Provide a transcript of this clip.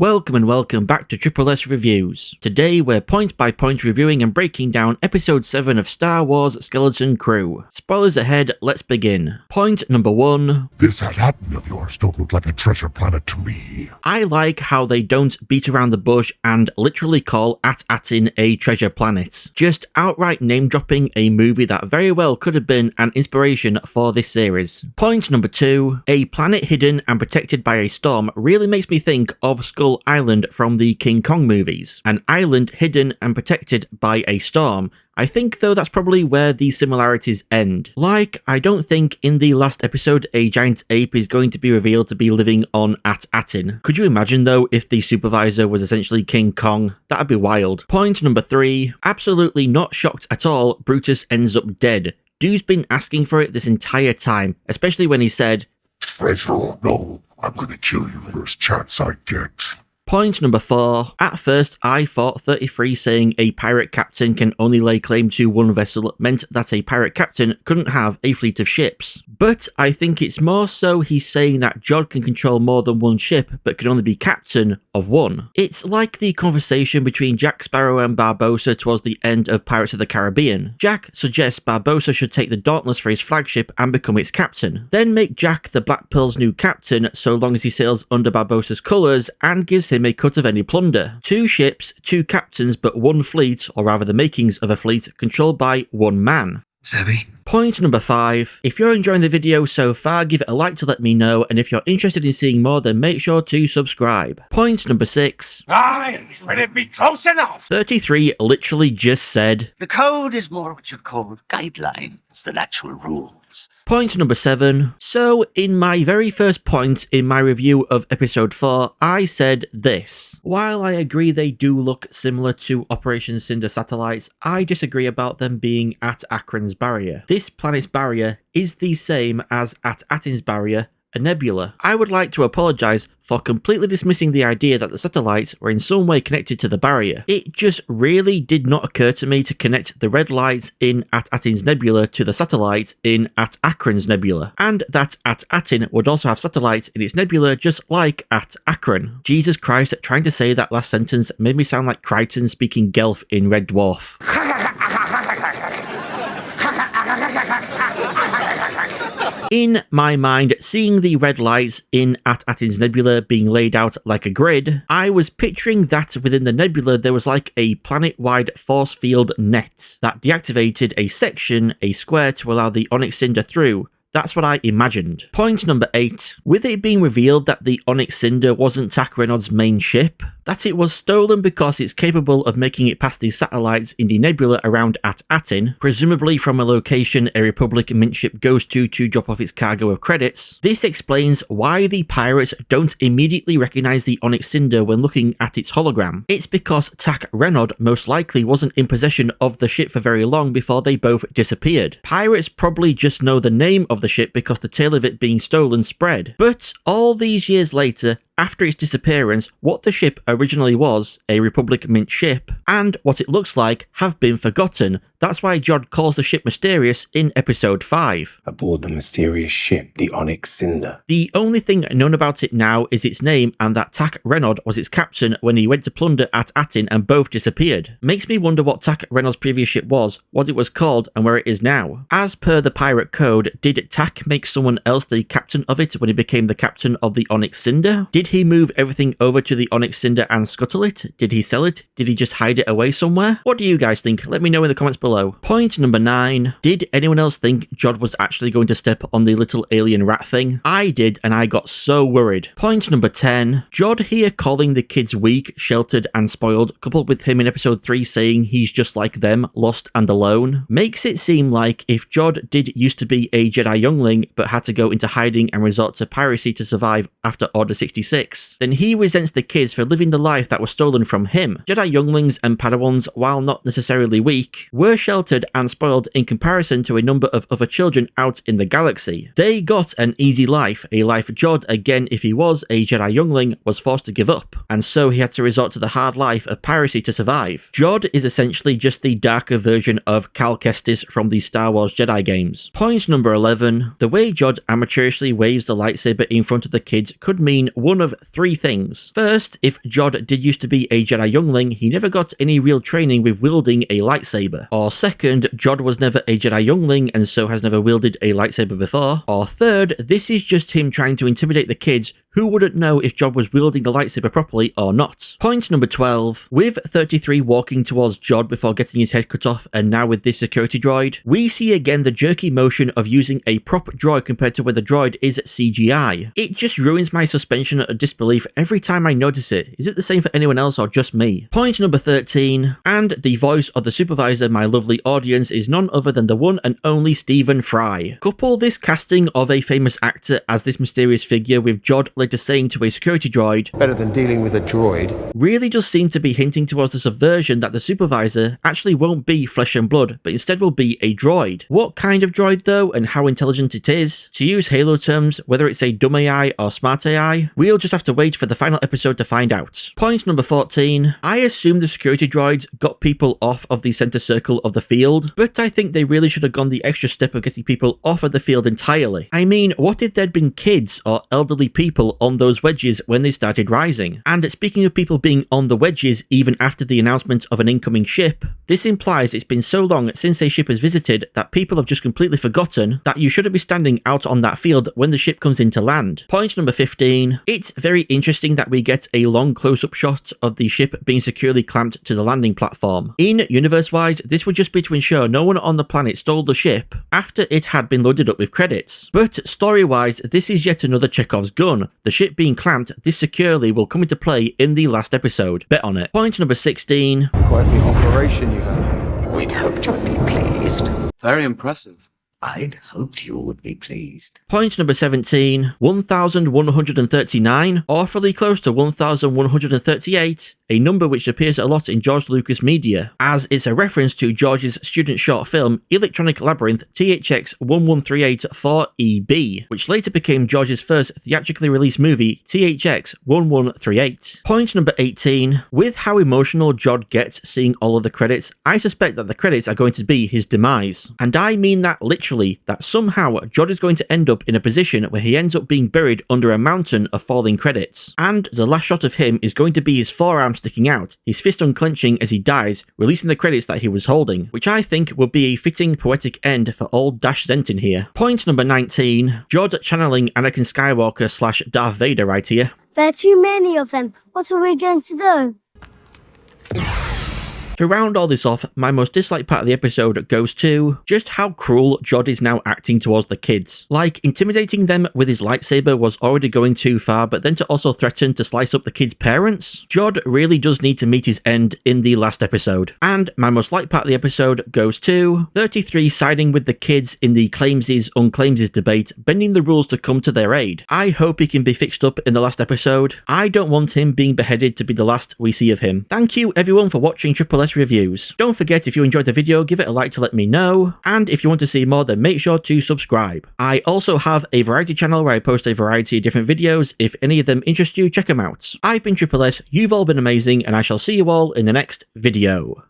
Welcome and welcome back to Triple S Reviews. Today we're point by point reviewing and breaking down Episode 7 of Star Wars Skeleton Crew. Spoilers ahead, let's begin. Point number 1. This At-Atin of yours don't look like a treasure planet to me. I like how they don't beat around the bush and literally call At-Atin a treasure planet. Just outright name dropping a movie that very well could have been an inspiration for this series. Point number 2. A planet hidden and protected by a storm really makes me think of Skull Island from the King Kong movies. An island hidden and protected by a storm. I think though that's probably where the similarities end. Like, I don't think in the last episode a giant ape is going to be revealed to be living on At-Atin. Could you imagine though if the supervisor was essentially King Kong? That'd be wild. Point number 3. Absolutely not shocked at all, Brutus ends up dead. Dude's been asking for it this entire time, especially when he said, "Treasure or no, I'm gonna kill you first chance I get." Point number 4. At first, I thought 33 saying a pirate captain can only lay claim to one vessel meant that a pirate captain couldn't have a fleet of ships. But I think it's more so he's saying that Jod can control more than one ship but can only be captain of one. It's like the conversation between Jack Sparrow and Barbossa towards the end of Pirates of the Caribbean. Jack suggests Barbossa should take the Dauntless for his flagship and become its captain. Then make Jack the Black Pearl's new captain so long as he sails under Barbossa's colours and gives him a cut of any plunder. 2 ships, 2 captains, but 1 fleet, or rather the makings of a fleet, controlled by 1 man. Savvy. Point number 5. If you're enjoying the video so far, give it a like to let me know, and if you're interested in seeing more, then make sure to subscribe. Point number 6. Will it be close enough? 33 literally just said, The code is more what you'd call guidelines than actual rules. Point number 7. So, in my very first point in my review of Episode 4, I said this. While I agree they do look similar to Operation Cinder satellites, I disagree about them being at Akron's barrier. This planet's barrier is the same as At-Atin's barrier, a nebula. I would like to apologise for completely dismissing the idea that the satellites were in some way connected to the barrier. It just really did not occur to me to connect the red lights in At-Atin's nebula to the satellites in At-Akron's nebula, and that At-Atin would also have satellites in its nebula just like At-Akron. Jesus Christ, trying to say that last sentence made me sound like Crichton speaking Gelf in Red Dwarf. In my mind, seeing the red lights in At-Atin's nebula being laid out like a grid, I was picturing that within the nebula there was like a planet-wide force field net that deactivated a section, a square, to allow the Onyx Cinder through. That's what I imagined. Point number 8. With it being revealed that the Onyx Cinder wasn't Tak Reynolds' main ship, that it was stolen because it's capable of making it past the satellites in the nebula around At-Atin, presumably from a location a Republic mint ship goes to drop off its cargo of credits, this explains why the pirates don't immediately recognize the Onyx Cinder when looking at its hologram. It's because Tak Reynolds most likely wasn't in possession of the ship for very long before they both disappeared. Pirates probably just know the name of the ship because the tale of it being stolen spread. But all these years later, after its disappearance, what the ship originally was, a Republic mint ship, and what it looks like have been forgotten. That's why Jod calls the ship mysterious in Episode 5. Aboard the mysterious ship, the Onyx Cinder. The only thing known about it now is its name and that Tak Reynolds was its captain when he went to plunder At-Atin and both disappeared. Makes me wonder what Tak Reynolds' previous ship was, what it was called, and where it is now. As per the pirate code, did Tak make someone else the captain of it when he became the captain of the Onyx Cinder? Did he move everything over to the Onyx Cinder and scuttle it? Did he sell it? Did he just hide it away somewhere? What do you guys think? Let me know in the comments below. Point number 9. Did anyone else think Jod was actually going to step on the little alien rat thing? I did, and I got so worried. Point number 10. Jod here calling the kids weak, sheltered, and spoiled, coupled with him in Episode 3 saying he's just like them, lost and alone, makes it seem like if Jod did used to be a Jedi youngling but had to go into hiding and resort to piracy to survive after Order 66, then he resents the kids for living the life that was stolen from him. Jedi younglings and Padawans, while not necessarily weak, were under-sheltered and spoiled in comparison to a number of other children out in the galaxy. They got an easy life, a life Jod, again if he was a Jedi youngling, was forced to give up, and so he had to resort to the hard life of piracy to survive. Jod is essentially just the darker version of Cal Kestis from the Star Wars Jedi games. Point number 11. The way Jod amateurishly waves the lightsaber in front of the kids could mean one of three things. First, if Jod did used to be a Jedi youngling, he never got any real training with wielding a lightsaber. Or second, Jod was never a Jedi youngling and so has never wielded a lightsaber before. Or third, this is just him trying to intimidate the kids who wouldn't know if Jod was wielding a lightsaber properly or not. Point number 12. With 33 walking towards Jod before getting his head cut off, and now with this security droid, we see again the jerky motion of using a prop droid compared to where the droid is CGI. It just ruins my suspension of disbelief every time I notice it. Is it the same for anyone else or just me? Point number 13. And the voice of the supervisor, my lovely audience, is none other than the one and only Stephen Fry. Couple this casting of a famous actor as this mysterious figure with Jod later saying to a security droid, Better than dealing with a droid. Really does seem to be hinting towards the subversion that the supervisor actually won't be flesh and blood, but instead will be a droid. What kind of droid though, and how intelligent it is? To use Halo terms, whether it's a dumb AI or smart AI, we'll just have to wait for the final episode to find out. Point number 14. I assume the security droids got people off of the center circle of the field, but I think they really should have gone the extra step of getting people off of the field entirely. I mean, what if there'd been kids or elderly people on those wedges when they started rising? And speaking of people being on the wedges even after the announcement of an incoming ship, this implies it's been so long since a ship has visited that people have just completely forgotten that you shouldn't be standing out on that field when the ship comes in to land. Point number 15. It's very interesting that we get a long close-up shot of the ship being securely clamped to the landing platform. In universe-wise, this would just be to ensure no one on the planet stole the ship after it had been loaded up with credits. But story-wise, this is yet another Chekhov's gun. The ship being clamped this securely will come into play in the last episode. Bet on it. Point number 16. Quite the operation you have here. We'd hoped you'd be pleased. Very impressive. I'd hoped you would be pleased. Point number 17. 1139, awfully close to 1138, a number which appears a lot in George Lucas media, as it's a reference to George's student short film Electronic Labyrinth THX 11384EB, which later became George's first theatrically released movie THX 1138. Point number 18. With how emotional Jod gets seeing all of the credits, I suspect that the credits are going to be his demise. And I mean that literally, that somehow Jod is going to end up in a position where he ends up being buried under a mountain of falling credits. And the last shot of him is going to be his forearm sticking out, his fist unclenching as he dies, releasing the credits that he was holding, which I think would be a fitting poetic end for old Dash Zentin here. Point number 19. Jod channeling Anakin Skywalker / Darth Vader right here. There are too many of them. What are we going to do? To round all this off, my most disliked part of the episode goes to just how cruel Jod is now acting towards the kids. Like, intimidating them with his lightsaber was already going too far, but then to also threaten to slice up the kids' parents? Jod really does need to meet his end in the last episode. And my most liked part of the episode goes to 33 siding with the kids in the claimsies-unclaimsies debate, bending the rules to come to their aid. I hope he can be fixed up in the last episode. I don't want him being beheaded to be the last we see of him. Thank you everyone for watching Triple S Reviews. Don't forget, if you enjoyed the video, give it a like to let me know, and if you want to see more, then make sure to subscribe. I also have a variety channel where I post a variety of different videos. If any of them interest you, check them out. I've been Triple S, you've all been amazing, and I shall see you all in the next video.